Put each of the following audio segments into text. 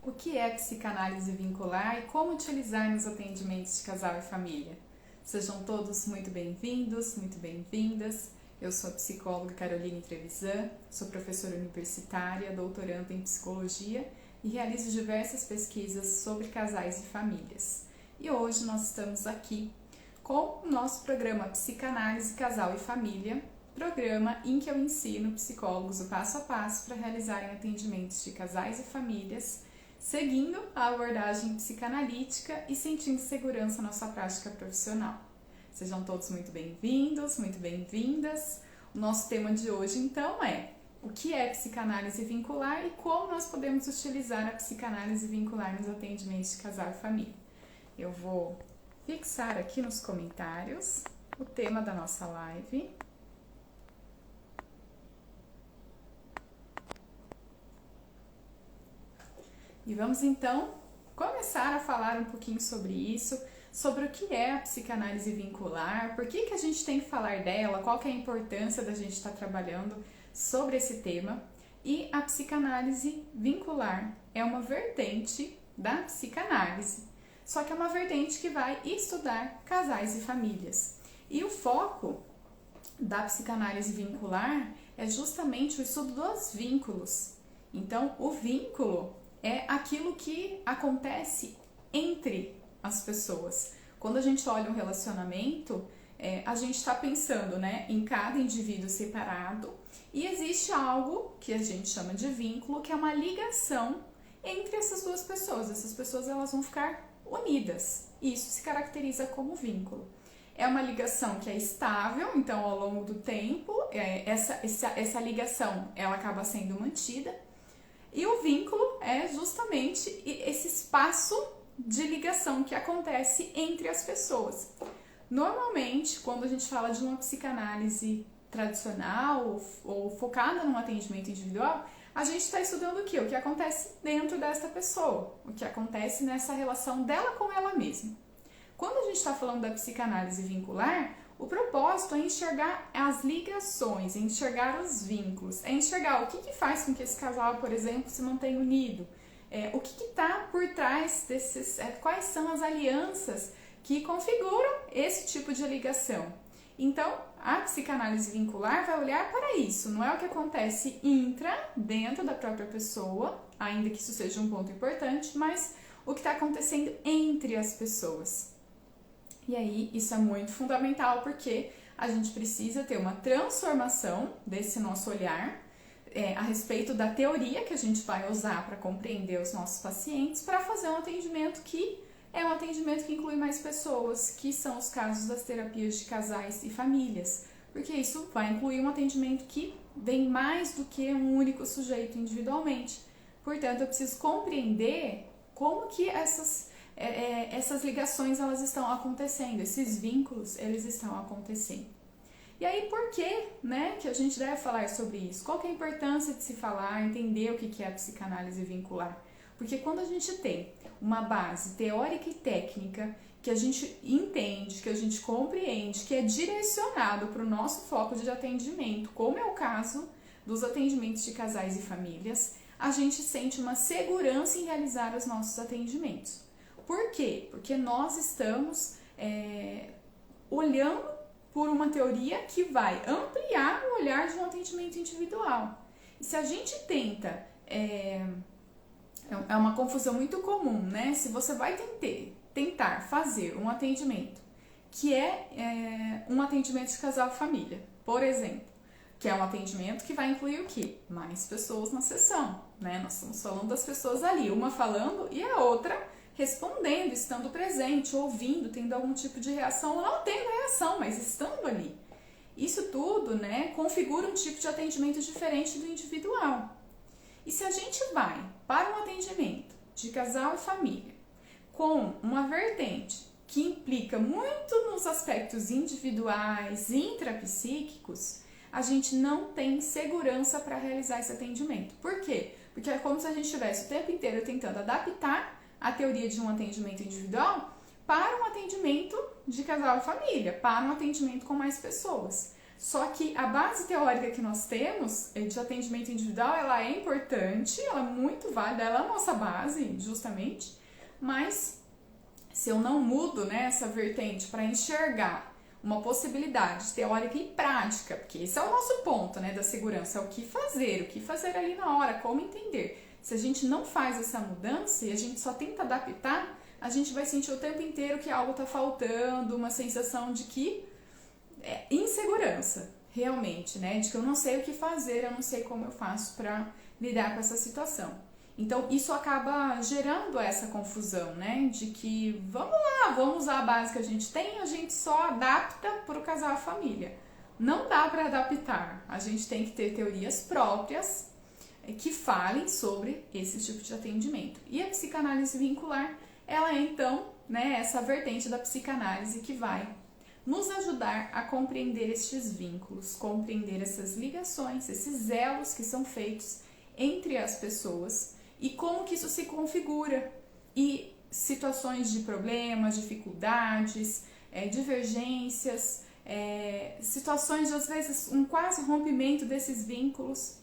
O que é psicanálise vincular e como utilizar nos atendimentos de casal e família? Sejam todos muito bem-vindos, muito bem-vindas. Eu sou a psicóloga Caroline Trevisan, sou professora universitária, doutoranda em psicologia e realizo diversas pesquisas sobre casais e famílias. E hoje nós estamos aqui com o nosso programa Psicanálise, Casal e Família, programa em que eu ensino psicólogos o passo a passo para realizarem atendimentos de casais e famílias, seguindo a abordagem psicanalítica e sentindo segurança na sua prática profissional. Sejam todos muito bem-vindos, muito bem-vindas. O nosso tema de hoje, então, é o que é psicanálise vincular e como nós podemos utilizar a psicanálise vincular nos atendimentos de casal e família. Eu vou fixar aqui nos comentários o tema da nossa live. E vamos então começar a falar um pouquinho sobre isso, sobre o que é a psicanálise vincular, por que a gente tem que falar dela, qual que é a importância da gente estar trabalhando sobre esse tema. E a psicanálise vincular é uma vertente da psicanálise, só que é uma vertente que vai estudar casais e famílias. E o foco da psicanálise vincular é justamente o estudo dos vínculos. Então, o vínculo é aquilo que acontece entre as pessoas. Quando a gente olha um relacionamento, a gente está pensando, né, em cada indivíduo separado e existe algo que a gente chama de vínculo, que é uma ligação entre essas duas pessoas. Essas pessoas elas vão ficar unidas. Isso se caracteriza como vínculo. É uma ligação que é estável, então ao longo do tempo, essa ligação ela acaba sendo mantida. E o vínculo é justamente esse espaço de ligação que acontece entre as pessoas. Normalmente, quando a gente fala de uma psicanálise tradicional ou focada num atendimento individual, a gente está estudando o quê? O que acontece dentro desta pessoa, o que acontece nessa relação dela com ela mesma. Quando a gente está falando da psicanálise vincular, o propósito é enxergar as ligações, enxergar os vínculos, é enxergar o que faz com que esse casal, por exemplo, se mantenha unido, o que está por trás desses, quais são as alianças que configuram esse tipo de ligação. Então, a psicanálise vincular vai olhar para isso, não é o que acontece dentro da própria pessoa, ainda que isso seja um ponto importante, mas o que está acontecendo entre as pessoas. E aí, isso é muito fundamental porque a gente precisa ter uma transformação desse nosso olhar a respeito da teoria que a gente vai usar para compreender os nossos pacientes para fazer um atendimento que é um atendimento que inclui mais pessoas, que são os casos das terapias de casais e famílias, porque isso vai incluir um atendimento que vem mais do que um único sujeito individualmente. Portanto, eu preciso compreender como que essas ligações elas estão acontecendo, esses vínculos eles estão acontecendo. E aí por que, né, que a gente deve falar sobre isso? Qual que é a importância de se falar, entender o que é a psicanálise vincular? Porque quando a gente tem uma base teórica e técnica que a gente entende, que a gente compreende, que é direcionado para o nosso foco de atendimento, como é o caso dos atendimentos de casais e famílias, a gente sente uma segurança em realizar os nossos atendimentos. Por quê? Porque nós estamos olhando por uma teoria que vai ampliar o olhar de um atendimento individual. E se a gente tenta... É uma confusão muito comum, né? Se você vai tentar fazer um atendimento que é um atendimento de casal e família, por exemplo, que é um atendimento que vai incluir o quê? Mais pessoas na sessão, né? Nós estamos falando das pessoas ali, uma falando e a outra respondendo, estando presente, ouvindo, tendo algum tipo de reação ou não tendo reação, mas estando ali. Isso tudo, né, configura um tipo de atendimento diferente do individual. E se a gente vai para um atendimento de casal e família com uma vertente que implica muito nos aspectos individuais e intrapsíquicos, a gente não tem segurança para realizar esse atendimento. Por quê? Porque é como se a gente estivesse o tempo inteiro tentando adaptar a teoria de um atendimento individual para um atendimento de casal e família, para um atendimento com mais pessoas. Só que a base teórica que nós temos de atendimento individual, ela é importante, ela é muito válida, ela é a nossa base, justamente, mas se eu não mudo, né, essa vertente para enxergar uma possibilidade teórica e prática, porque esse é o nosso ponto, né, da segurança, é o que fazer ali na hora, como entender. Se a gente não faz essa mudança e a gente só tenta adaptar, a gente vai sentir o tempo inteiro que algo está faltando, uma sensação de que é insegurança, realmente, né? De que eu não sei o que fazer, eu não sei como eu faço para lidar com essa situação. Então, isso acaba gerando essa confusão, né? De que, vamos lá, vamos usar a base que a gente tem, a gente só adapta para o casal e a família. Não dá para adaptar, a gente tem que ter teorias próprias que falem sobre esse tipo de atendimento. E a psicanálise vincular, ela é então, né, essa vertente da psicanálise que vai nos ajudar a compreender estes vínculos, compreender essas ligações, esses elos que são feitos entre as pessoas e como que isso se configura e situações de problemas, dificuldades, divergências, situações de às vezes um quase rompimento desses vínculos.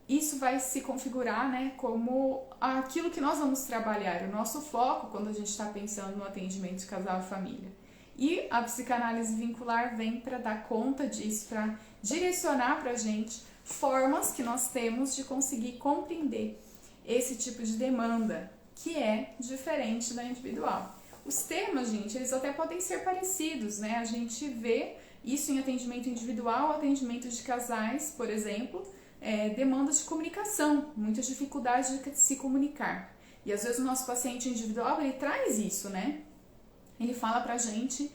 Isso vai se configurar, né, como aquilo que nós vamos trabalhar, o nosso foco quando a gente está pensando no atendimento de casal e família. E a psicanálise vincular vem para dar conta disso, para direcionar para a gente formas que nós temos de conseguir compreender esse tipo de demanda, que é diferente da individual. Os temas, gente, eles até podem ser parecidos, né? A gente vê isso em atendimento individual, atendimento de casais, por exemplo, demandas de comunicação, muitas dificuldades de se comunicar. E às vezes o nosso paciente individual, ele traz isso, né? Ele fala pra gente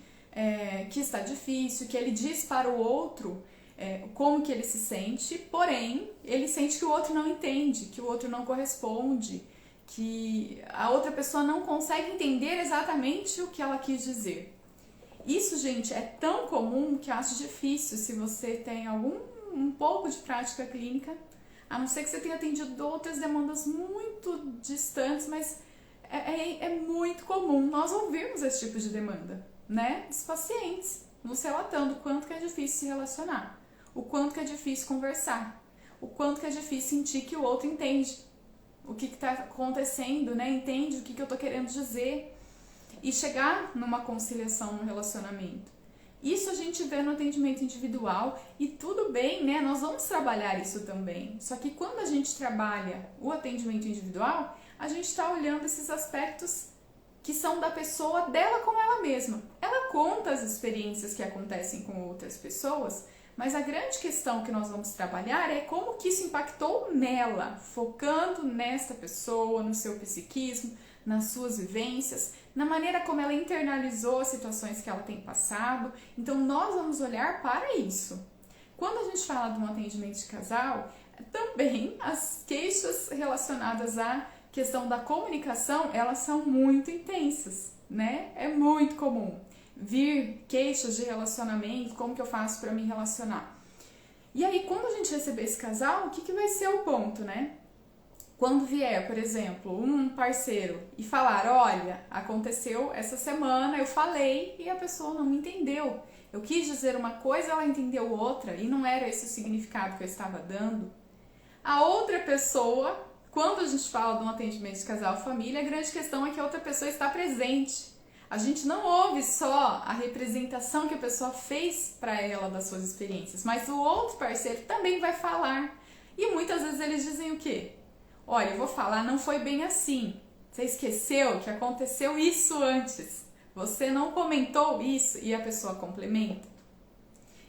que está difícil, que ele diz para o outro como que ele se sente, porém, ele sente que o outro não entende, que o outro não corresponde, que a outra pessoa não consegue entender exatamente o que ela quis dizer. Isso, gente, é tão comum que eu acho difícil, se você tem um pouco de prática clínica, a não ser que você tenha atendido outras demandas muito distantes, mas é muito comum nós ouvirmos esse tipo de demanda, né? Dos pacientes, nos relatando o quanto que é difícil se relacionar, o quanto que é difícil conversar, o quanto que é difícil sentir que o outro entende o que está acontecendo, né? Entende o que eu estou querendo dizer e chegar numa conciliação no relacionamento. Isso a gente vê no atendimento individual e tudo bem, né? Nós vamos trabalhar isso também. Só que quando a gente trabalha o atendimento individual, a gente está olhando esses aspectos que são da pessoa, dela com ela mesma. Ela conta as experiências que acontecem com outras pessoas, mas a grande questão que nós vamos trabalhar é como que isso impactou nela, focando nesta pessoa, no seu psiquismo, nas suas vivências, na maneira como ela internalizou as situações que ela tem passado. Então, nós vamos olhar para isso. Quando a gente fala de um atendimento de casal, também as queixas relacionadas à questão da comunicação, elas são muito intensas, né? É muito comum vir queixas de relacionamento, como que eu faço para me relacionar. E aí, quando a gente receber esse casal, o que vai ser o ponto, né? Quando vier, por exemplo, um parceiro e falar, olha, aconteceu essa semana, eu falei e a pessoa não me entendeu. Eu quis dizer uma coisa, ela entendeu outra e não era esse o significado que eu estava dando. A outra pessoa, quando a gente fala de um atendimento de casal família, a grande questão é que a outra pessoa está presente. A gente não ouve só a representação que a pessoa fez para ela das suas experiências, mas o outro parceiro também vai falar. E muitas vezes eles dizem o quê? Olha, eu vou falar, não foi bem assim. Você esqueceu que aconteceu isso antes. Você não comentou isso e a pessoa complementa.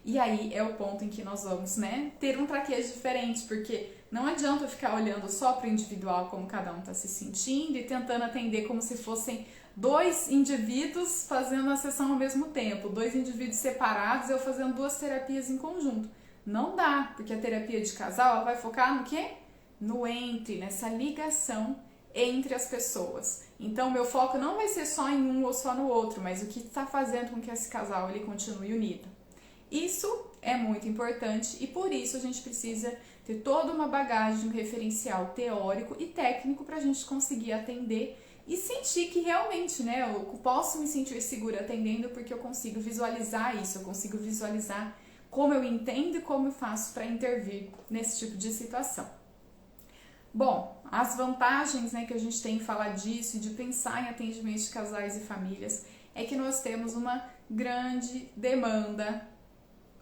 E aí é o ponto em que nós vamos, né, ter um traquejo diferente, porque não adianta eu ficar olhando só para o individual, como cada um está se sentindo e tentando atender como se fossem dois indivíduos fazendo a sessão ao mesmo tempo, dois indivíduos separados, eu fazendo duas terapias em conjunto. Não dá, porque a terapia de casal ela vai focar no quê? No entre, nessa ligação entre as pessoas. Então, meu foco não vai ser só em um ou só no outro, mas o que está fazendo com que esse casal ele continue unido. Isso é muito importante e por isso a gente precisa ter toda uma bagagem, um referencial teórico e técnico para a gente conseguir atender e sentir que realmente, né, eu posso me sentir segura atendendo porque eu consigo visualizar isso, eu consigo visualizar como eu entendo e como eu faço para intervir nesse tipo de situação. Bom, as vantagens, né, que a gente tem em falar disso e de pensar em atendimento de casais e famílias é que nós temos uma grande demanda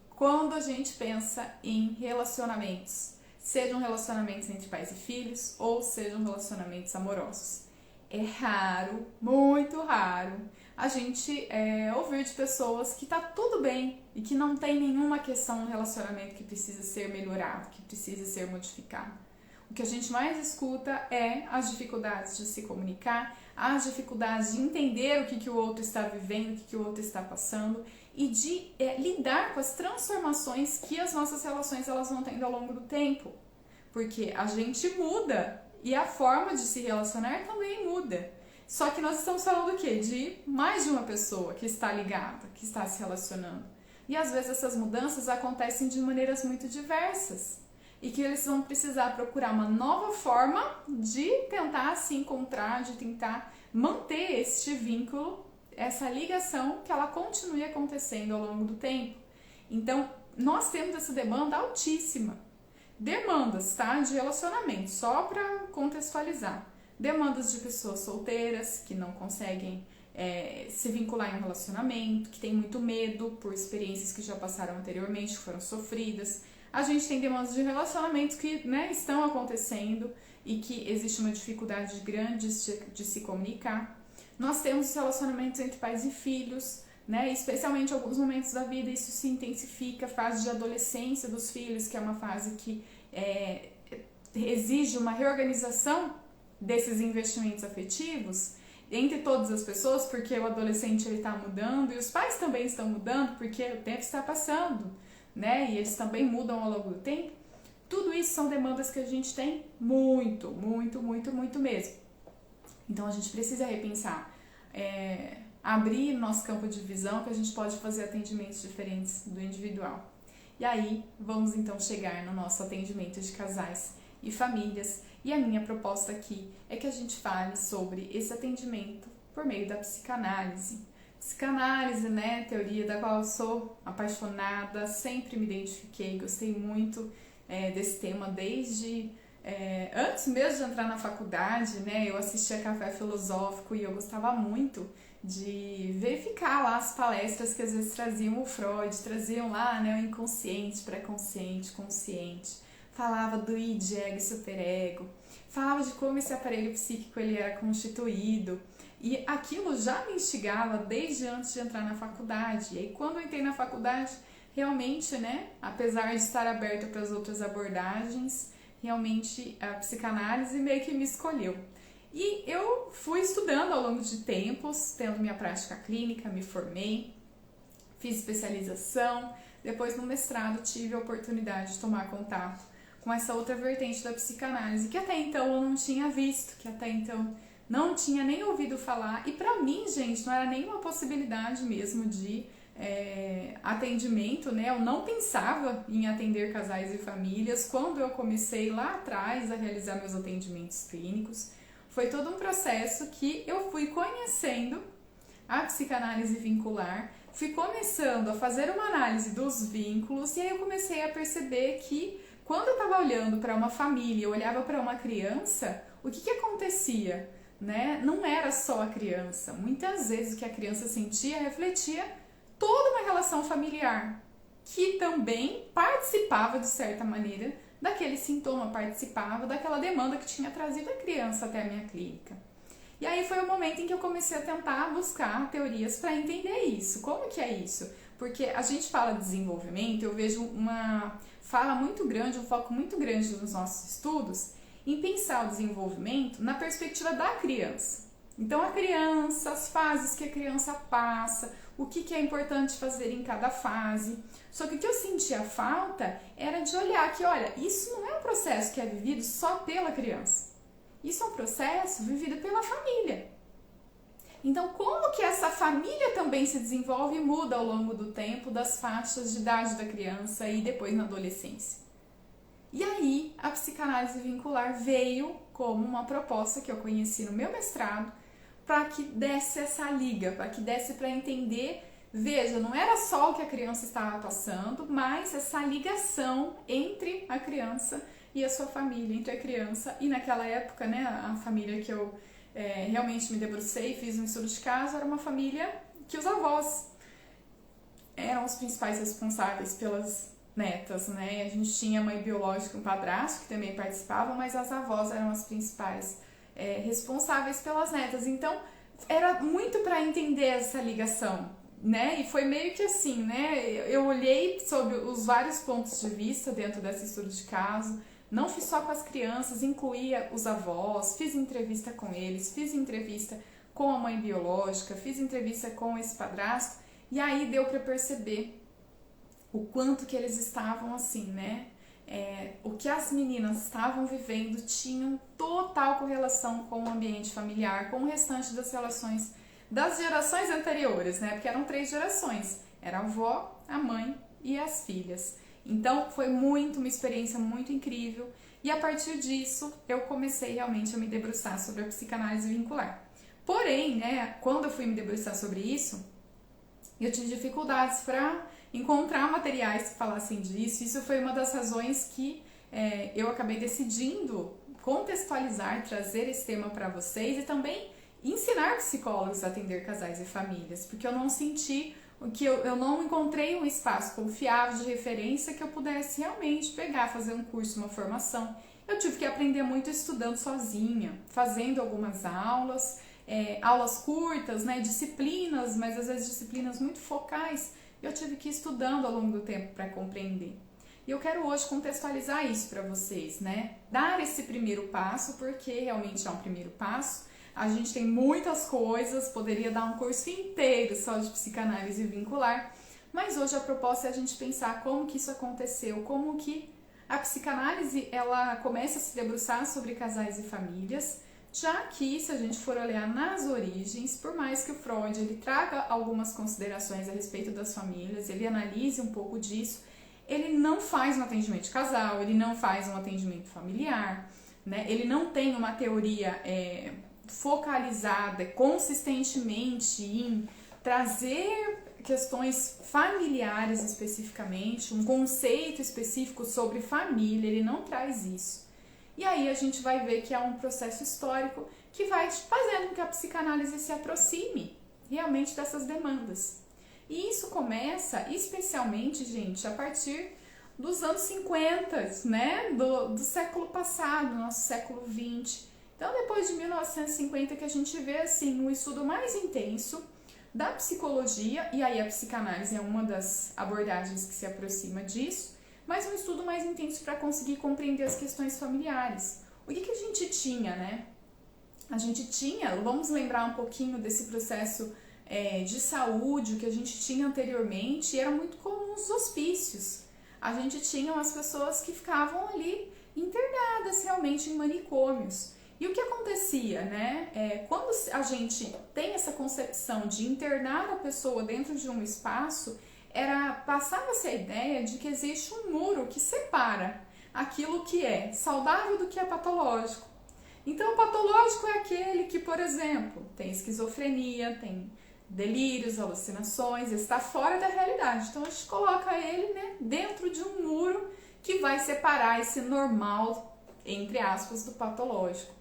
quando a gente pensa em relacionamentos, sejam relacionamentos entre pais e filhos ou sejam relacionamentos amorosos. É raro, muito raro, a gente ouvir de pessoas que tá tudo bem e que não tem nenhuma questão no relacionamento que precisa ser melhorado, que precisa ser modificado. O que a gente mais escuta é as dificuldades de se comunicar, as dificuldades de entender o que o outro está vivendo, o que o outro está passando e de lidar com as transformações que as nossas relações elas vão tendo ao longo do tempo. Porque a gente muda e a forma de se relacionar também muda. Só que nós estamos falando do quê? De mais de uma pessoa que está ligada, que está se relacionando. E às vezes essas mudanças acontecem de maneiras muito diversas. E que eles vão precisar procurar uma nova forma de tentar se encontrar, de tentar manter este vínculo, essa ligação, que ela continue acontecendo ao longo do tempo. Então, nós temos essa demanda altíssima. Demandas, tá? De relacionamento, só para contextualizar. Demandas de pessoas solteiras que não conseguem se vincular em um relacionamento, que tem muito medo por experiências que já passaram anteriormente, que foram sofridas. A gente tem demandas de relacionamentos que, né, estão acontecendo e que existe uma dificuldade grande de se comunicar. Nós temos relacionamentos entre pais e filhos, né, especialmente em alguns momentos da vida isso se intensifica, fase de adolescência dos filhos, que é uma fase que exige uma reorganização desses investimentos afetivos entre todas as pessoas, porque o adolescente está mudando e os pais também estão mudando, porque o tempo está passando, né? E eles também mudam ao longo do tempo. Tudo isso são demandas que a gente tem muito, muito, muito, muito mesmo. Então a gente precisa repensar, abrir nosso campo de visão, que a gente pode fazer atendimentos diferentes do individual. E aí vamos então chegar no nosso atendimento de casais e famílias. E a minha proposta aqui é que a gente fale sobre esse atendimento por meio da psicanálise. Psicanálise, né, teoria da qual eu sou apaixonada, sempre me identifiquei, gostei muito desse tema desde antes mesmo de entrar na faculdade, né, eu assistia Café Filosófico e eu gostava muito de verificar lá as palestras que às vezes traziam o Freud, traziam lá, né, o inconsciente, pré-consciente, consciente, falava do id, ego e superego, falava de como esse aparelho psíquico ele era constituído. E aquilo já me instigava desde antes de entrar na faculdade. E aí, quando eu entrei na faculdade, realmente, né, apesar de estar aberta para as outras abordagens, realmente a psicanálise meio que me escolheu. E eu fui estudando ao longo de tempos, tendo minha prática clínica, me formei, fiz especialização. Depois, no mestrado, tive a oportunidade de tomar contato com essa outra vertente da psicanálise, que até então eu não tinha visto, que até então não tinha nem ouvido falar, e pra mim, gente, não era nenhuma possibilidade mesmo de atendimento, né? Eu não pensava em atender casais e famílias quando eu comecei lá atrás a realizar meus atendimentos clínicos. Foi todo um processo que eu fui conhecendo a psicanálise vincular, fui começando a fazer uma análise dos vínculos, e aí eu comecei a perceber que quando eu estava olhando para uma família, eu olhava para uma criança, o que acontecia? Né? Não era só a criança. Muitas vezes o que a criança sentia refletia toda uma relação familiar, que também participava, de certa maneira, daquele sintoma, participava daquela demanda que tinha trazido a criança até a minha clínica. E aí foi o momento em que eu comecei a tentar buscar teorias para entender isso. Como que é isso? Porque a gente fala de desenvolvimento, eu vejo uma fala muito grande, um foco muito grande nos nossos estudos em pensar o desenvolvimento na perspectiva da criança. Então a criança, as fases que a criança passa, o que é importante fazer em cada fase. Só que o que eu sentia falta era de olhar que, olha, isso não é um processo que é vivido só pela criança. Isso é um processo vivido pela família. Então, como que essa família também se desenvolve e muda ao longo do tempo, das faixas de idade da criança e depois na adolescência? E aí, a psicanálise vincular veio como uma proposta que eu conheci no meu mestrado, para que desse essa liga, para que desse para entender Veja, não era só o que a criança estava passando, mas essa ligação entre a criança e a sua família, entre a criança e naquela época, né, a família que eu realmente me debrucei, fiz um estudo de caso, era uma família que os avós eram os principais responsáveis pelas netas, né? A gente tinha a mãe biológica e um padrasto que também participavam, mas as avós eram as principais responsáveis pelas netas. Então, era muito para entender essa ligação, né? E foi meio que assim, né? Eu olhei sobre os vários pontos de vista dentro desse estudo de caso. Não fiz só com as crianças, incluía os avós, fiz entrevista com eles, fiz entrevista com a mãe biológica, fiz entrevista com esse padrasto, e aí deu para perceber o quanto que eles estavam assim, né? O que as meninas estavam vivendo tinham total correlação com o ambiente familiar, com o restante das relações das gerações anteriores, né? Porque eram 3 gerações, era a avó, a mãe e as filhas. Então foi uma experiência muito incrível, e a partir disso eu comecei realmente a me debruçar sobre a psicanálise vincular. Porém, né, quando eu fui me debruçar sobre isso, eu tive dificuldades para encontrar materiais que falassem disso. Isso foi uma das razões que eu acabei decidindo contextualizar, trazer esse tema para vocês e também ensinar psicólogos a atender casais e famílias, porque eu não senti que eu não encontrei um espaço confiável de referência que eu pudesse realmente pegar, fazer um curso, uma formação. Eu tive que aprender muito estudando sozinha, fazendo algumas aulas, aulas curtas, né, disciplinas, mas às vezes disciplinas muito focais, eu tive que ir estudando ao longo do tempo para compreender. E eu quero hoje contextualizar isso para vocês, né? Dar esse primeiro passo, porque realmente é um primeiro passo. A gente tem muitas coisas, poderia dar um curso inteiro só de psicanálise vincular, mas hoje a proposta é a gente pensar como que isso aconteceu, como que a psicanálise ela começa a se debruçar sobre casais e famílias, já que se a gente for olhar nas origens, por mais que o Freud ele traga algumas considerações a respeito das famílias, ele analise um pouco disso, ele não faz um atendimento de casal, ele não faz um atendimento familiar, né? Ele não tem uma teoria focalizada consistentemente em trazer questões familiares especificamente, um conceito específico sobre família, ele não traz isso. E aí a gente vai ver que é um processo histórico que vai fazendo com que a psicanálise se aproxime realmente dessas demandas. E isso começa especialmente, gente, a partir dos anos 50, né, do século passado, nosso século 20. Então, depois de 1950 que a gente vê assim um estudo mais intenso da psicologia, e aí a psicanálise é uma das abordagens que se aproxima disso, mas um estudo mais intenso para conseguir compreender as questões familiares. O que a gente tinha, né? A gente tinha, vamos lembrar um pouquinho desse processo de saúde, o que a gente tinha anteriormente, era muito comum os hospícios. A gente tinha as pessoas que ficavam ali internadas realmente em manicômios. E o que acontecia, né? Quando a gente tem essa concepção de internar a pessoa dentro de um espaço, passava-se a ideia de que existe um muro que separa aquilo que é saudável do que é patológico. Então, o patológico é aquele que, por exemplo, tem esquizofrenia, tem delírios, alucinações, está fora da realidade. Então, a gente coloca ele, né, dentro de um muro que vai separar esse normal, entre aspas, do patológico.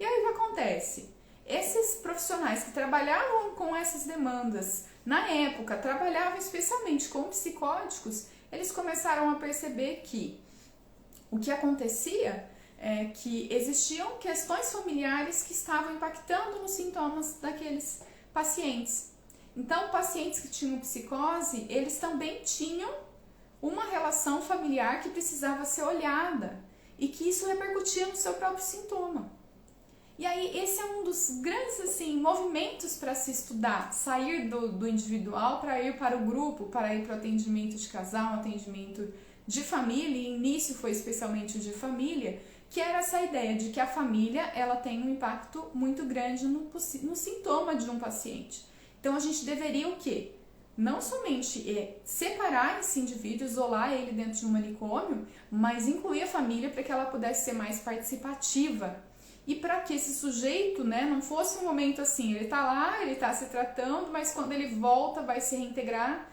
E aí o que acontece? Esses profissionais que trabalhavam com essas demandas, na época, trabalhavam especialmente com psicóticos, eles começaram a perceber que o que acontecia é que existiam questões familiares que estavam impactando nos sintomas daqueles pacientes. Então, pacientes que tinham psicose, eles também tinham uma relação familiar que precisava ser olhada e que isso repercutia no seu próprio sintoma. E aí, esse é um dos grandes assim, movimentos para se estudar, sair do individual para ir para o grupo, para ir para o atendimento de casal, atendimento de família, e início foi especialmente o de família, que era essa ideia de que a família ela tem um impacto muito grande no sintoma de um paciente. Então, a gente deveria o quê? Não somente separar esse indivíduo, isolar ele dentro de um manicômio, mas incluir a família para que ela pudesse ser mais participativa. e para que esse sujeito, né, não fosse um momento assim, ele tá lá, ele tá se tratando, mas quando ele volta, vai se reintegrar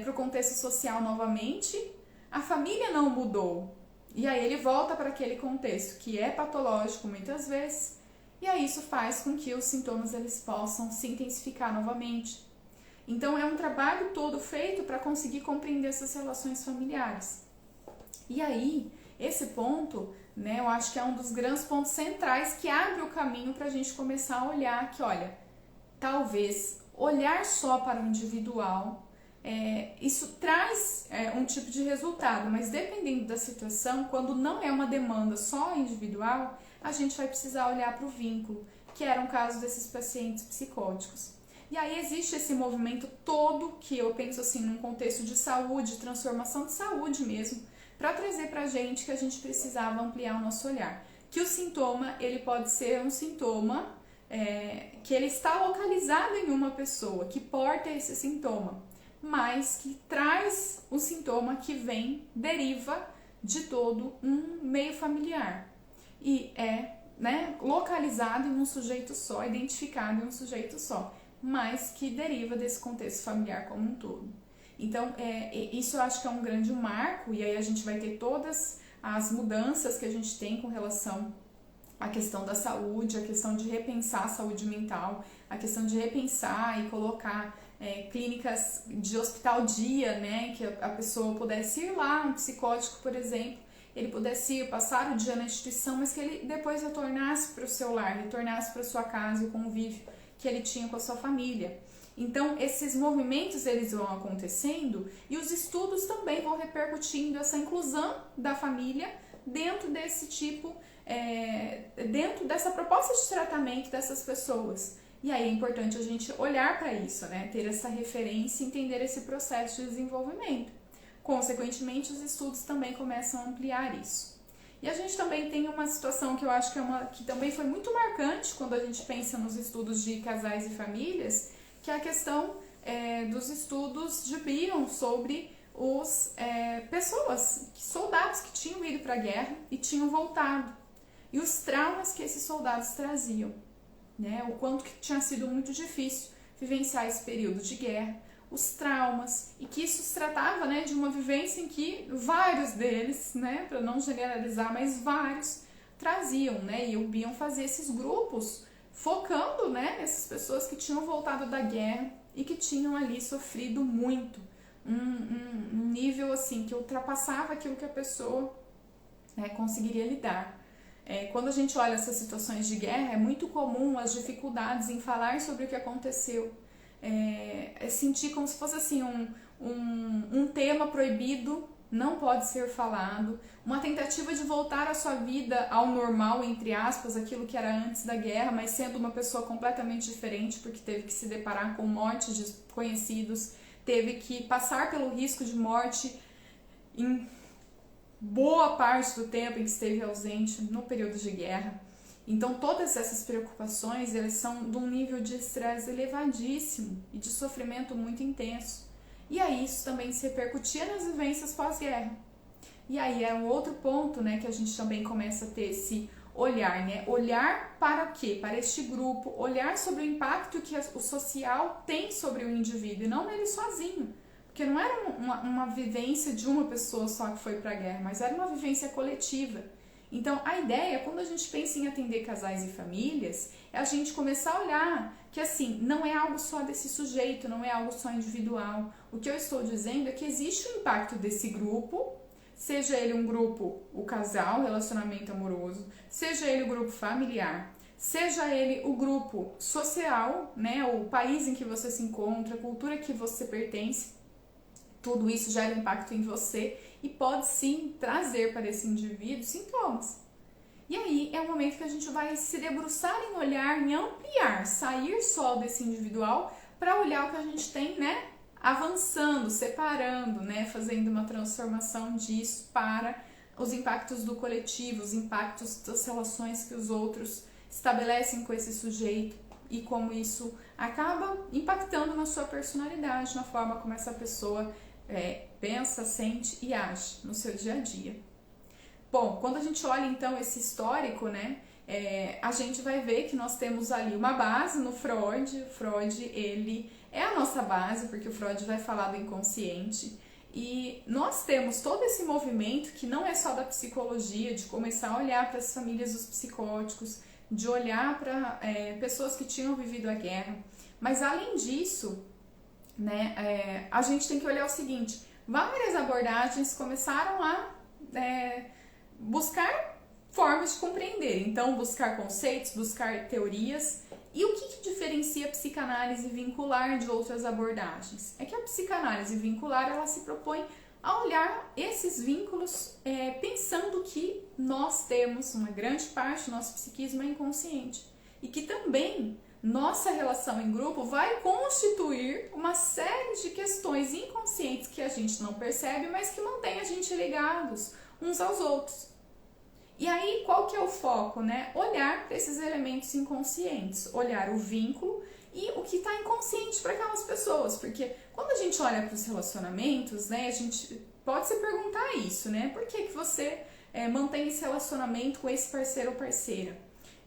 para o contexto social novamente, a família não mudou. E aí ele volta para aquele contexto que é patológico muitas vezes, e aí isso faz com que os sintomas eles possam se intensificar novamente. Então é um trabalho todo feito para conseguir compreender essas relações familiares. E aí, esse ponto, né, eu acho que é um dos grandes pontos centrais que abre o caminho para a gente começar a olhar que, olha, talvez olhar só para o individual, isso traz um tipo de resultado, mas dependendo da situação, quando não é uma demanda só individual, a gente vai precisar olhar para o vínculo, que era um caso desses pacientes psicóticos. E aí existe esse movimento todo, que eu penso assim, num contexto de saúde, transformação de saúde mesmo, para trazer para a gente que a gente precisava ampliar o nosso olhar. Que o sintoma, ele pode ser um sintoma que ele está localizado em uma pessoa, que porta esse sintoma, mas que traz o sintoma que vem, deriva de todo um meio familiar. E localizado em um sujeito só, identificado em um sujeito só, mas que deriva desse contexto familiar como um todo. Então, isso eu acho que é um grande marco, e aí a gente vai ter todas as mudanças que a gente tem com relação à questão da saúde, a questão de repensar a saúde mental, a questão de repensar e colocar clínicas de hospital-dia, né, que a pessoa pudesse ir lá, um psicótico, por exemplo, ele pudesse ir passar o dia na instituição, mas que ele depois retornasse para o seu lar, retornasse para a sua casa, o convívio que ele tinha com a sua família. Então, esses movimentos eles vão acontecendo e os estudos também vão repercutindo essa inclusão da família dentro desse tipo, dentro dessa proposta de tratamento dessas pessoas. E aí é importante a gente olhar para isso, né? Ter essa referência e entender esse processo de desenvolvimento. Consequentemente, os estudos também começam a ampliar isso. E a gente também tem uma situação que eu acho que também foi muito marcante quando a gente pensa nos estudos de casais e famílias, que é a questão dos estudos de Bion sobre os pessoas, soldados que tinham ido para a guerra e tinham voltado, e os traumas que esses soldados traziam, né? O quanto que tinha sido muito difícil vivenciar esse período de guerra, os traumas, e que isso se tratava, né, de uma vivência em que vários deles, né, para não generalizar, mas vários traziam, né, e o Bion fazia esses grupos focando, né, nessas pessoas que tinham voltado da guerra e que tinham ali sofrido muito, um nível assim que ultrapassava aquilo que a pessoa conseguiria lidar. Quando a gente olha essas situações de guerra, é muito comum as dificuldades em falar sobre o que aconteceu, sentir como se fosse assim um tema proibido, não pode ser falado, uma tentativa de voltar a sua vida ao normal, entre aspas, aquilo que era antes da guerra, mas sendo uma pessoa completamente diferente, porque teve que se deparar com mortes de conhecidos, teve que passar pelo risco de morte em boa parte do tempo em que esteve ausente no período de guerra. Então todas essas preocupações, elas são de um nível de estresse elevadíssimo e de sofrimento muito intenso. E aí isso também se repercutia nas vivências pós-guerra. E aí é um outro ponto, né, que a gente também começa a ter esse olhar, né? Olhar para o quê? Para este grupo, olhar sobre o impacto que o social tem sobre o indivíduo e não nele sozinho. Porque não era uma vivência de uma pessoa só que foi para a guerra, mas era uma vivência coletiva. Então, a ideia, quando a gente pensa em atender casais e famílias, é a gente começar a olhar que, assim, não é algo só desse sujeito, não é algo só individual. O que eu estou dizendo é que existe o impacto desse grupo, seja ele um grupo, o casal, relacionamento amoroso, seja ele o grupo familiar, seja ele o grupo social, né, o país em que você se encontra, a cultura que você pertence. Tudo isso gera impacto em você e pode sim trazer para esse indivíduo sintomas. E aí é o momento que a gente vai se debruçar em olhar, em ampliar, sair só desse individual para olhar o que a gente tem, né, avançando, separando, né, fazendo uma transformação disso para os impactos do coletivo, os impactos das relações que os outros estabelecem com esse sujeito e como isso acaba impactando na sua personalidade, na forma como essa pessoa pensa, sente e age no seu dia a dia. Bom, quando a gente olha então esse histórico, né, a gente vai ver que nós temos ali uma base no Freud. O Freud, ele é a nossa base, porque o Freud vai falar do inconsciente. E nós temos todo esse movimento que não é só da psicologia, de começar a olhar para as famílias dos psicóticos, de olhar para pessoas que tinham vivido a guerra. Mas além disso, né, a gente tem que olhar o seguinte: várias abordagens começaram a buscar formas de compreender. Então, buscar conceitos, buscar teorias. E o que diferencia a psicanálise vincular de outras abordagens? É que a psicanálise vincular, ela se propõe a olhar esses vínculos pensando que nós temos uma grande parte do nosso psiquismo inconsciente e que também nossa relação em grupo vai constituir uma série de questões inconscientes que a gente não percebe, mas que mantém a gente ligados uns aos outros. E aí, qual que é o foco, né? Olhar para esses elementos inconscientes, olhar o vínculo e o que está inconsciente para aquelas pessoas. Porque quando a gente olha para os relacionamentos, né, a gente pode se perguntar isso, né? Por que você mantém esse relacionamento com esse parceiro ou parceira?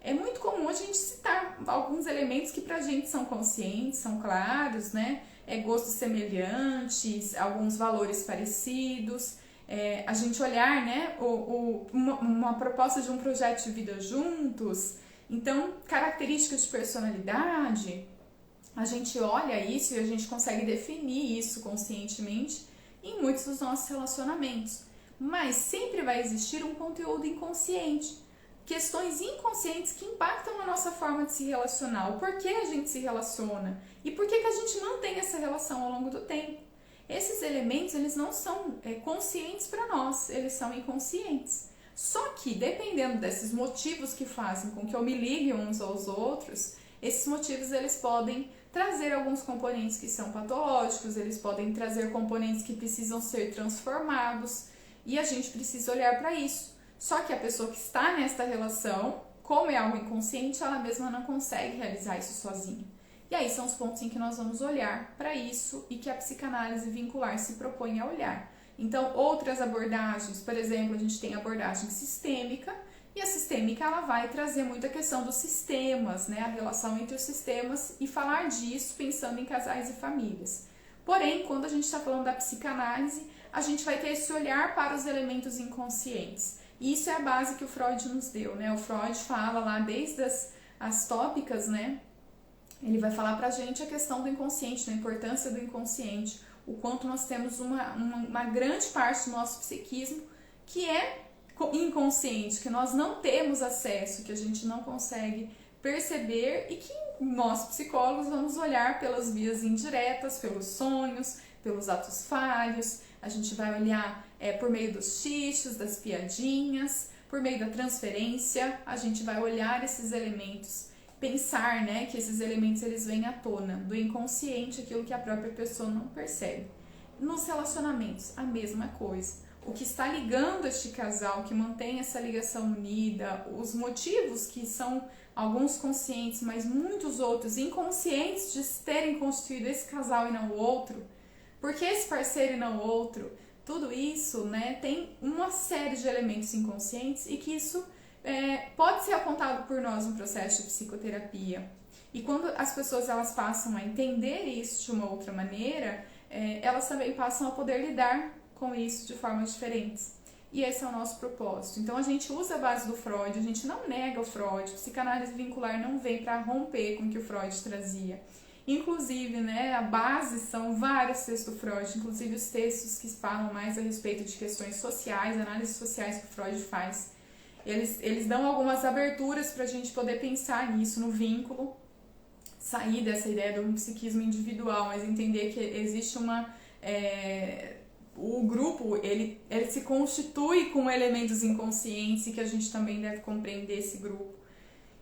É muito comum a gente citar alguns elementos que pra gente são conscientes, são claros, né? Gostos semelhantes, alguns valores parecidos. A gente olhar, né, uma proposta de um projeto de vida juntos. Então, características de personalidade, a gente olha isso e a gente consegue definir isso conscientemente em muitos dos nossos relacionamentos. Mas sempre vai existir um conteúdo inconsciente, questões inconscientes que impactam a nossa forma de se relacionar, o porquê a gente se relaciona e por que a gente mantém essa relação ao longo do tempo. Esses elementos, eles não são conscientes para nós, eles são inconscientes. Só que, dependendo desses motivos que fazem com que eu me ligue uns aos outros, esses motivos eles podem trazer alguns componentes que são patológicos, eles podem trazer componentes que precisam ser transformados e a gente precisa olhar para isso. Só que a pessoa que está nesta relação, como é algo inconsciente, ela mesma não consegue realizar isso sozinha. E aí são os pontos em que nós vamos olhar para isso e que a psicanálise vincular se propõe a olhar. Então, outras abordagens, por exemplo, a gente tem a abordagem sistêmica, e a sistêmica ela vai trazer muita questão dos sistemas, né? A relação entre os sistemas e falar disso pensando em casais e famílias. Porém, quando a gente está falando da psicanálise, a gente vai ter esse olhar para os elementos inconscientes. E isso é a base que o Freud nos deu, né? O Freud fala lá desde as tópicas, né? Ele vai falar pra gente a questão do inconsciente, da importância do inconsciente, o quanto nós temos uma grande parte do nosso psiquismo que é inconsciente, que nós não temos acesso, que a gente não consegue perceber e que nós, psicólogos, vamos olhar pelas vias indiretas, pelos sonhos, pelos atos falhos, a gente vai olhar por meio dos xixos, das piadinhas, por meio da transferência, a gente vai olhar esses elementos, pensar, né, que esses elementos eles vêm à tona do inconsciente, aquilo que a própria pessoa não percebe. Nos relacionamentos, a mesma coisa. O que está ligando este casal, que mantém essa ligação unida, os motivos que são alguns conscientes, mas muitos outros inconscientes de terem constituído esse casal e não o outro, porque esse parceiro e não o outro, tudo isso, né, tem uma série de elementos inconscientes e que isso pode ser apontado por nós no processo de psicoterapia. E quando as pessoas elas passam a entender isso de uma outra maneira, elas também passam a poder lidar com isso de formas diferentes. E esse é o nosso propósito. Então a gente usa a base do Freud, a gente não nega o Freud, psicanálise vincular não vem para romper com o que o Freud trazia. Inclusive, né, a base são vários textos do Freud, inclusive os textos que falam mais a respeito de questões sociais, análises sociais que o Freud faz. Eles dão algumas aberturas para a gente poder pensar nisso, no vínculo, sair dessa ideia do psiquismo individual, mas entender que existe o grupo, ele se constitui com elementos inconscientes e que a gente também deve compreender esse grupo.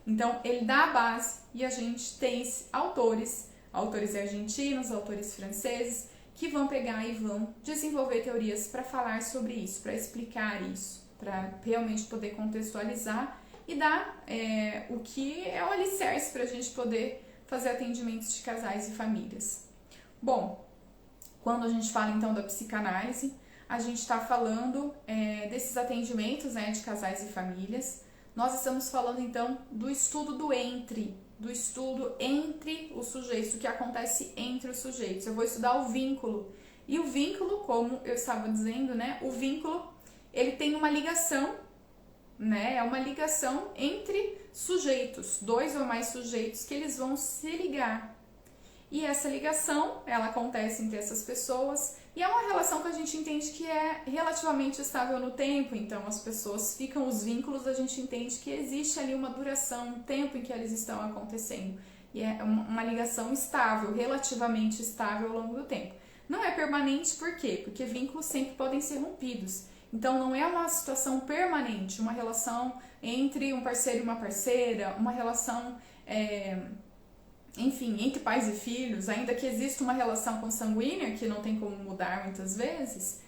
Então, ele dá a base e a gente tem autores argentinos, autores franceses, que vão pegar e vão desenvolver teorias para falar sobre isso, para explicar isso, para realmente poder contextualizar e dar o que é o alicerce para a gente poder fazer atendimentos de casais e famílias. Bom, quando a gente fala então da psicanálise, a gente está falando desses atendimentos, né, de casais e famílias. Nós estamos falando então do estudo do estudo entre os sujeitos, o que acontece entre os sujeitos. Eu vou estudar o vínculo. E o vínculo, como eu estava dizendo, né? O vínculo, ele tem uma ligação, né? É uma ligação entre sujeitos, dois ou mais sujeitos que eles vão se ligar. E essa ligação, ela acontece entre essas pessoas e é uma relação que a gente entende que é relativamente estável no tempo. Então, as pessoas ficam, os vínculos, a gente entende que existe ali uma duração, um tempo em que eles estão acontecendo. E é uma ligação estável, relativamente estável ao longo do tempo. Não é permanente, por quê? Porque vínculos sempre podem ser rompidos. Então, não é uma situação permanente, uma relação entre um parceiro e uma parceira, uma relação, enfim, entre pais e filhos, ainda que exista uma relação consanguínea, que não tem como mudar muitas vezes,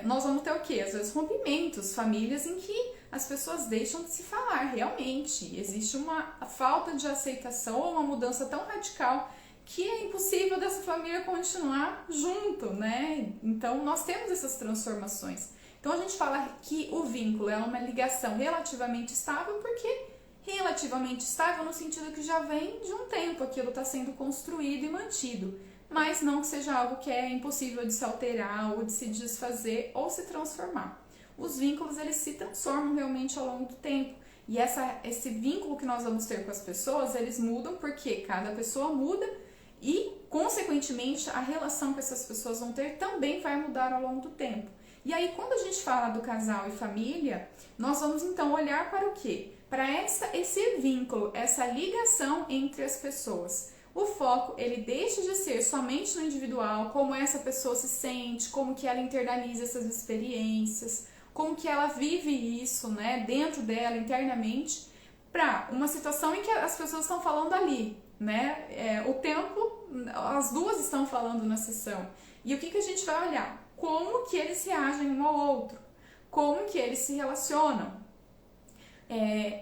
nós vamos ter o quê? Às vezes rompimentos, famílias em que as pessoas deixam de se falar, realmente. Existe uma falta de aceitação ou uma mudança tão radical que é impossível dessa família continuar junto, né? Então, nós temos essas transformações. Então, a gente fala que o vínculo é uma ligação relativamente estável, porque relativamente estável no sentido que já vem de um tempo, aquilo está sendo construído e mantido, mas não que seja algo que é impossível de se alterar ou de se desfazer ou se transformar. Os vínculos, eles se transformam realmente ao longo do tempo. E esse vínculo que nós vamos ter com as pessoas, eles mudam porque cada pessoa muda e, consequentemente, a relação que essas pessoas vão ter também vai mudar ao longo do tempo. E aí, quando a gente fala do casal e família, nós vamos então olhar para o quê? Para esse vínculo, essa ligação entre as pessoas. O foco, ele deixa de ser somente no individual, como essa pessoa se sente, como que ela internaliza essas experiências, como que ela vive isso, né, dentro dela, internamente, para uma situação em que as pessoas estão falando ali, né, o tempo, as duas estão falando na sessão. E o que a gente vai olhar? Como que eles reagem um ao outro, como que eles se relacionam.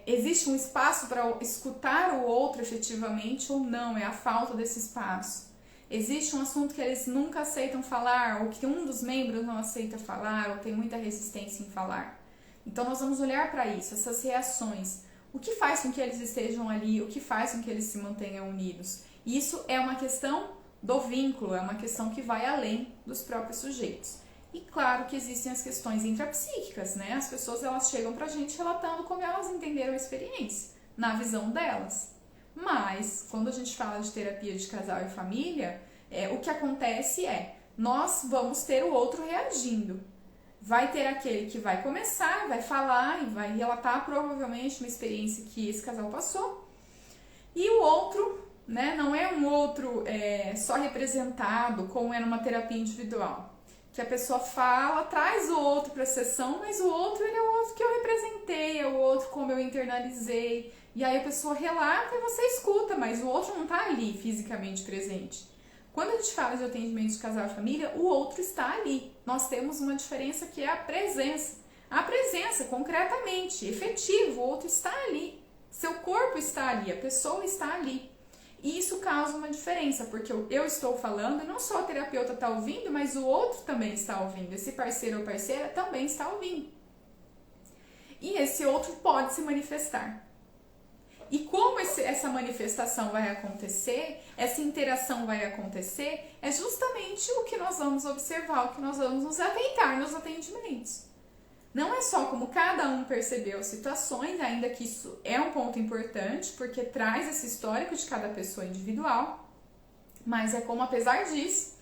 Existe um espaço para escutar o outro efetivamente ou não, é a falta desse espaço. Existe um assunto que eles nunca aceitam falar, ou que um dos membros não aceita falar, ou tem muita resistência em falar. Então nós vamos olhar para isso, essas reações. O que faz com que eles estejam ali, o que faz com que eles se mantenham unidos. Isso é uma questão do vínculo, é uma questão que vai além dos próprios sujeitos. E claro que existem as questões intrapsíquicas, né? As pessoas, elas chegam pra gente relatando como elas entenderam a experiência, na visão delas. Mas, quando a gente fala de terapia de casal e família, o que acontece nós vamos ter o outro reagindo. Vai ter aquele que vai começar, vai falar e vai relatar provavelmente uma experiência que esse casal passou. E o outro, né, não é um outro só representado, como é numa terapia individual. Que a pessoa fala, traz o outro para a sessão, mas o outro, ele é o outro que eu representei, é o outro como eu internalizei. E aí a pessoa relata e você escuta, mas o outro não está ali fisicamente presente. Quando a gente fala de atendimento de casal e família, o outro está ali. Nós temos uma diferença que é a presença. A presença, concretamente, efetivo, o outro está ali. Seu corpo está ali, a pessoa está ali. E isso causa uma diferença, porque eu estou falando e não só o terapeuta está ouvindo, mas o outro também está ouvindo. Esse parceiro ou parceira também está ouvindo. E esse outro pode se manifestar. E como essa manifestação vai acontecer, essa interação vai acontecer, é justamente o que nós vamos observar, o que nós vamos nos atentar nos atendimentos. Não é só como cada um percebeu as situações, ainda que isso é um ponto importante, porque traz esse histórico de cada pessoa individual, mas é como, apesar disso,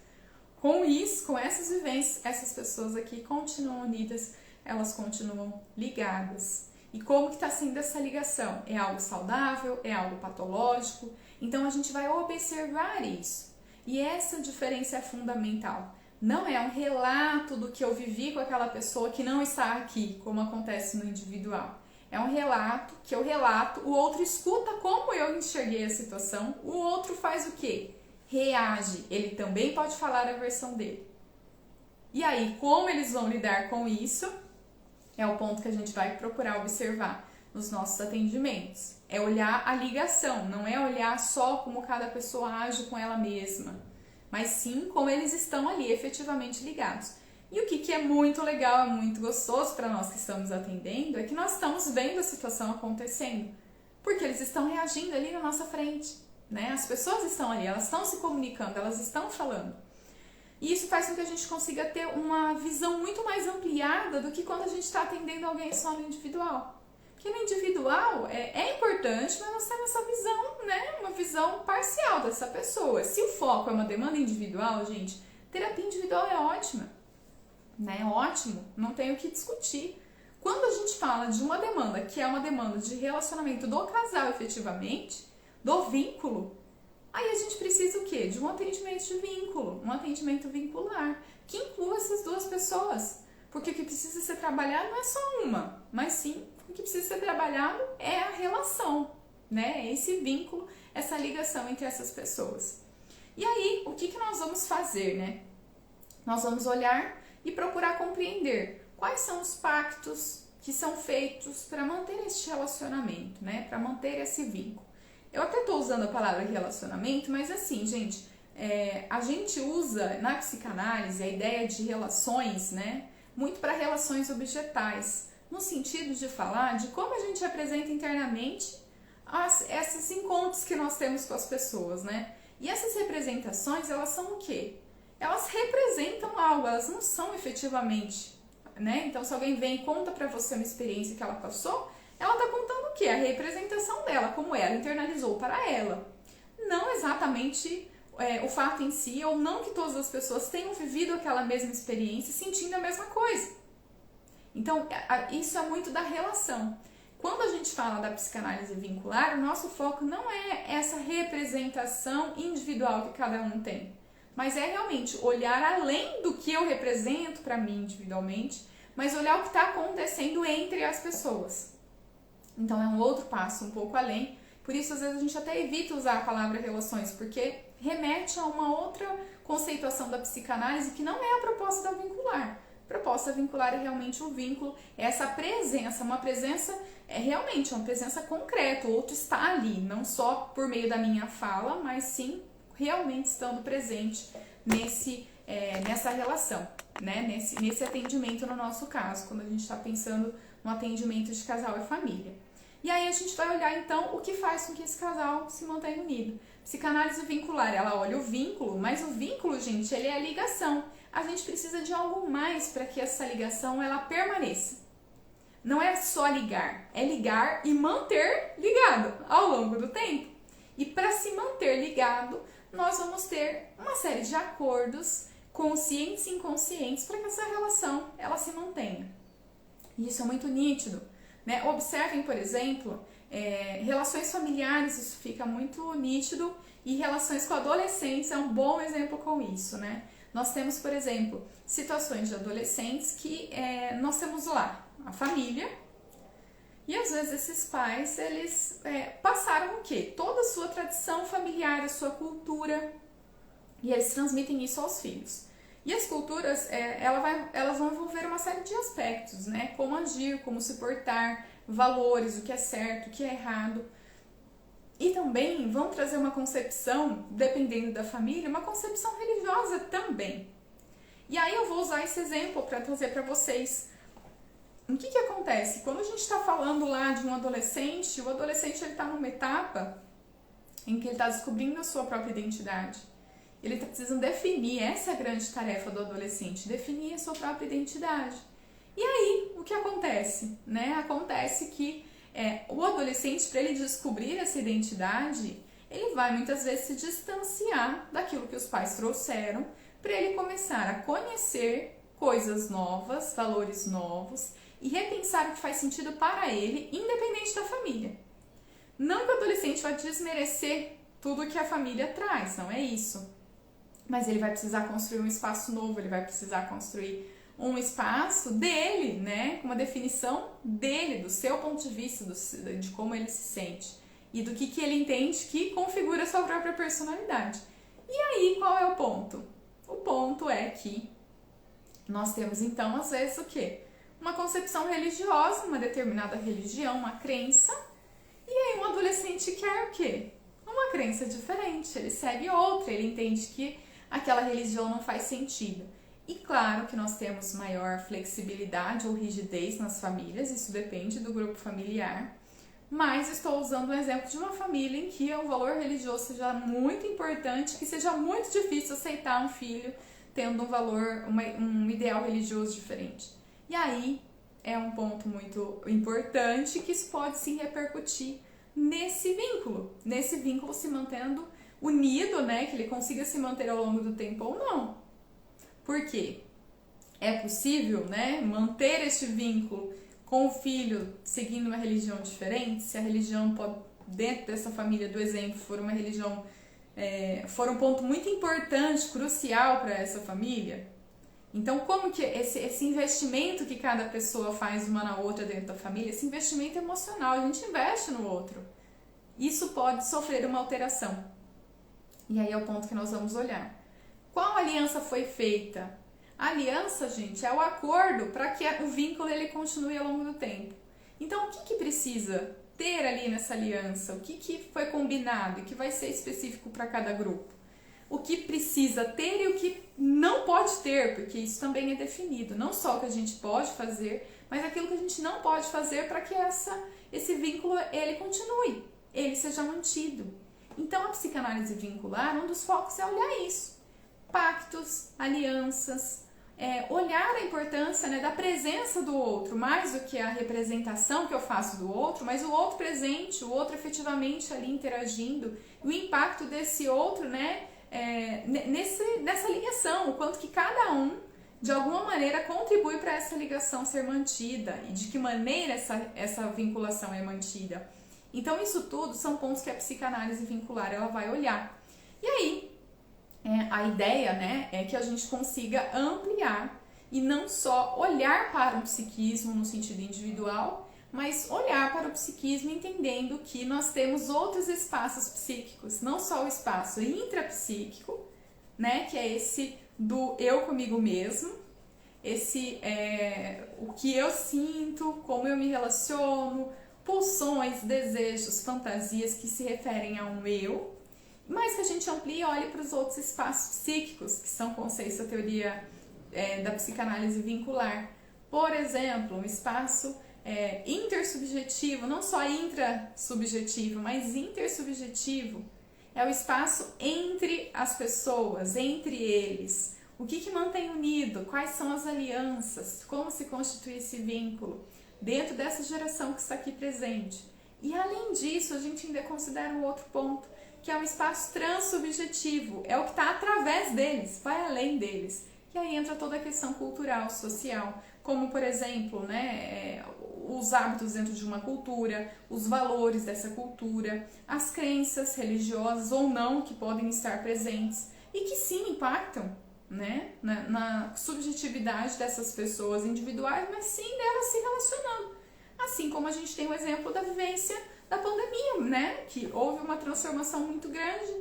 com essas vivências, essas pessoas aqui continuam unidas, elas continuam ligadas. E como que está sendo essa ligação? É algo saudável? É algo patológico? Então a gente vai observar isso. E essa diferença é fundamental. Não é um relato do que eu vivi com aquela pessoa que não está aqui, como acontece no individual. É um relato que eu relato, o outro escuta como eu enxerguei a situação, o outro faz o quê? Reage. Ele também pode falar a versão dele. E aí, como eles vão lidar com isso, é o ponto que a gente vai procurar observar nos nossos atendimentos. É olhar a ligação, não é olhar só como cada pessoa age com ela mesma, mas sim como eles estão ali efetivamente ligados. E o que é muito legal, é muito gostoso para nós que estamos atendendo, é que nós estamos vendo a situação acontecendo, porque eles estão reagindo ali na nossa frente, né? As pessoas estão ali, elas estão se comunicando, elas estão falando. E isso faz com que a gente consiga ter uma visão muito mais ampliada do que quando a gente está atendendo alguém só no individual. Porque no individual é importante, mas nós temos essa visão, né? Uma visão parcial dessa pessoa. Se o foco é uma demanda individual, gente, terapia individual é ótima, né? Ótimo, não tem o que discutir. Quando a gente fala de uma demanda que é uma demanda de relacionamento do casal efetivamente, do vínculo, aí a gente precisa o quê? De um atendimento de vínculo, um atendimento vincular, que inclua essas duas pessoas. Porque o que precisa ser trabalhado não é só uma, mas sim, o que precisa ser trabalhado é a relação, né? Esse vínculo, essa ligação entre essas pessoas. E aí, o que nós vamos fazer, né? Nós vamos olhar e procurar compreender quais são os pactos que são feitos para manter este relacionamento, né? Para manter esse vínculo. Eu até estou usando a palavra relacionamento, mas assim, gente, a gente usa na psicanálise a ideia de relações, né? Muito para relações objetais, no sentido de falar de como a gente apresenta internamente esses encontros que nós temos com as pessoas, né? E essas representações, elas são o quê? Elas representam algo, elas não são efetivamente, né? Então, se alguém vem e conta pra você uma experiência que ela passou, ela tá contando o quê? A representação dela, como ela internalizou para ela. Não exatamente o fato em si, ou não que todas as pessoas tenham vivido aquela mesma experiência sentindo a mesma coisa. Então, isso é muito da relação. Quando a gente fala da psicanálise vincular, o nosso foco não é essa representação individual que cada um tem, mas é realmente olhar além do que eu represento para mim individualmente, mas olhar o que está acontecendo entre as pessoas. Então é um outro passo, um pouco além. Por isso, às vezes, a gente até evita usar a palavra relações, porque remete a uma outra conceituação da psicanálise que não é a proposta da vincular. A proposta vincular é realmente o vínculo, é essa presença, uma presença realmente uma presença concreta, o outro está ali, não só por meio da minha fala, mas sim realmente estando presente nessa relação, né? Nesse atendimento no nosso caso, quando a gente está pensando no atendimento de casal e família. E aí a gente vai olhar então o que faz com que esse casal se mantenha unido. Psicanálise vincular, ela olha o vínculo, mas o vínculo, gente, ele é a ligação. A gente precisa de algo mais para que essa ligação ela permaneça. Não é só ligar, é ligar e manter ligado ao longo do tempo. E para se manter ligado, nós vamos ter uma série de acordos, conscientes e inconscientes, para que essa relação ela se mantenha. E isso é muito nítido, né? Observem, por exemplo, relações familiares, isso fica muito nítido, e relações com adolescentes é um bom exemplo com isso, né? Nós temos, por exemplo, situações de adolescentes que nós temos lá a família, e às vezes esses pais, eles passaram o quê? Toda a sua tradição familiar, a sua cultura, e eles transmitem isso aos filhos. E as culturas, elas vão envolver uma série de aspectos, né? Como agir, como se portar, valores, o que é certo, o que é errado. E também vão trazer uma concepção, dependendo da família, uma concepção religiosa também. E aí eu vou usar esse exemplo para trazer para vocês. O que acontece? Quando a gente está falando lá de um adolescente, o adolescente está numa etapa em que ele está descobrindo a sua própria identidade. Ele está precisando definir, essa é a grande tarefa do adolescente, definir a sua própria identidade. E aí, o que acontece? Né? Acontece que o adolescente, para ele descobrir essa identidade, ele vai muitas vezes se distanciar daquilo que os pais trouxeram, para ele começar a conhecer coisas novas, valores novos, e repensar o que faz sentido para ele, independente da família. Não que o adolescente vai desmerecer tudo que a família traz, não é isso. Mas ele vai precisar construir um espaço novo, ele vai precisar construir um espaço dele, né? Com uma definição dele, do seu ponto de vista, de como ele se sente. E do que ele entende que configura a sua própria personalidade. E aí, qual é o ponto? O ponto é que nós temos, então, às vezes, o quê? Uma concepção religiosa, uma determinada religião, uma crença. E aí, um adolescente quer o quê? Uma crença diferente. Ele segue outra, ele entende que aquela religião não faz sentido. E claro que nós temos maior flexibilidade ou rigidez nas famílias, isso depende do grupo familiar, mas estou usando um exemplo de uma família em que o valor religioso seja muito importante, que seja muito difícil aceitar um filho tendo um valor, um ideal religioso diferente. E aí é um ponto muito importante que isso pode sim repercutir nesse vínculo se mantendo unido, né, que ele consiga se manter ao longo do tempo ou não. Por quê? É possível, né, manter este vínculo com o filho seguindo uma religião diferente? Se a religião pode, dentro dessa família do exemplo, for uma religião, for um ponto muito importante, crucial para essa família, então como que esse investimento que cada pessoa faz uma na outra dentro da família, esse investimento emocional, a gente investe no outro, isso pode sofrer uma alteração. E aí é o ponto que nós vamos olhar. Qual aliança foi feita? A aliança, gente, é o acordo para que o vínculo ele continue ao longo do tempo. Então, o que precisa ter ali nessa aliança? O que foi combinado e que vai ser específico para cada grupo? O que precisa ter e o que não pode ter, porque isso também é definido. Não só o que a gente pode fazer, mas aquilo que a gente não pode fazer para que esse vínculo ele continue, ele seja mantido. Então, a psicanálise vincular, um dos focos é olhar isso. Pactos, alianças, olhar a importância, né, da presença do outro, mais do que a representação que eu faço do outro, mas o outro presente, o outro efetivamente ali interagindo, o impacto desse outro, né, nessa ligação, o quanto que cada um, de alguma maneira, contribui para essa ligação ser mantida e de que maneira essa vinculação é mantida. Então, isso tudo são pontos que a psicanálise vincular ela vai olhar. E aí, a ideia, né, é que a gente consiga ampliar e não só olhar para o psiquismo no sentido individual, mas olhar para o psiquismo entendendo que nós temos outros espaços psíquicos, não só o espaço intrapsíquico, né, que é esse do eu comigo mesmo, esse o que eu sinto, como eu me relaciono, pulsões, desejos, fantasias que se referem a um eu, mas que a gente amplie e olhe para os outros espaços psíquicos, que são conceitos da teoria da psicanálise vincular. Por exemplo, um espaço intersubjetivo, não só intrasubjetivo, mas intersubjetivo, é o espaço entre as pessoas, entre eles. O que mantém unido? Quais são as alianças? Como se constitui esse vínculo? Dentro dessa geração que está aqui presente. E além disso, a gente ainda considera um outro ponto, que é um espaço transsubjetivo, é o que está através deles, vai além deles. E aí entra toda a questão cultural, social, como por exemplo, né, os hábitos dentro de uma cultura, os valores dessa cultura, as crenças religiosas ou não que podem estar presentes e que sim impactam, né, na subjetividade dessas pessoas individuais, mas sim delas se relacionando. Assim como a gente tem o exemplo da vivência da pandemia, né, que houve uma transformação muito grande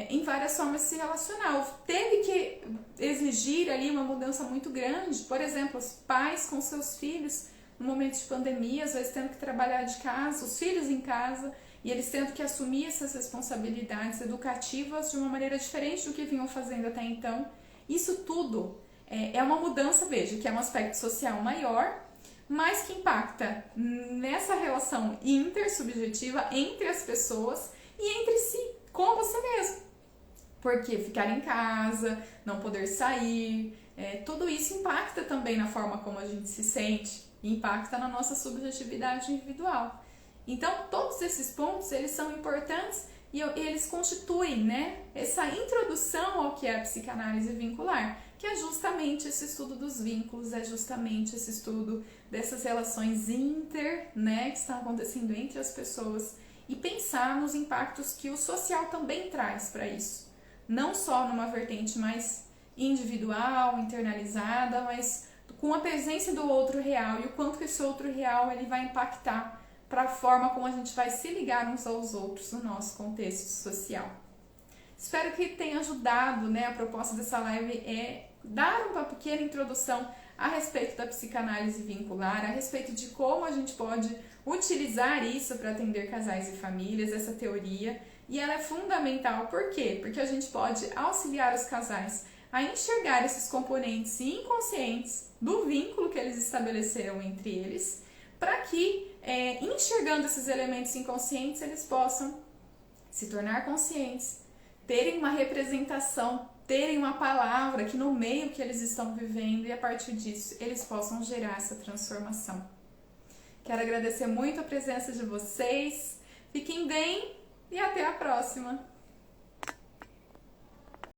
em várias formas de se relacionar. Teve que exigir ali uma mudança muito grande, por exemplo, os pais com seus filhos no momento de pandemia, às vezes tendo que trabalhar de casa, os filhos em casa, e eles tendo que assumir essas responsabilidades educativas de uma maneira diferente do que vinham fazendo até então. Isso tudo é uma mudança, veja, que é um aspecto social maior, mas que impacta nessa relação intersubjetiva entre as pessoas e entre si, com você mesmo. Porque ficar em casa, não poder sair, tudo isso impacta também na forma como a gente se sente, impacta na nossa subjetividade individual. Então, todos esses pontos, eles são importantes e eles constituem, né, essa introdução ao que é a psicanálise vincular, que é justamente esse estudo dos vínculos, é justamente esse estudo dessas relações né, que estão acontecendo entre as pessoas e pensar nos impactos que o social também traz para isso. Não só numa vertente mais individual, internalizada, mas com a presença do outro real e o quanto que esse outro real ele vai impactar para a forma como a gente vai se ligar uns aos outros no nosso contexto social. Espero que tenha ajudado, né? A proposta dessa live é dar uma pequena introdução a respeito da psicanálise vincular, a respeito de como a gente pode utilizar isso para atender casais e famílias, essa teoria, e ela é fundamental. Por quê? Porque a gente pode auxiliar os casais a enxergar esses componentes inconscientes do vínculo que eles estabeleceram entre eles, para que, enxergando esses elementos inconscientes, eles possam se tornar conscientes, terem uma representação, terem uma palavra que no meio que eles estão vivendo, e a partir disso eles possam gerar essa transformação. Quero agradecer muito a presença de vocês, fiquem bem e até a próxima!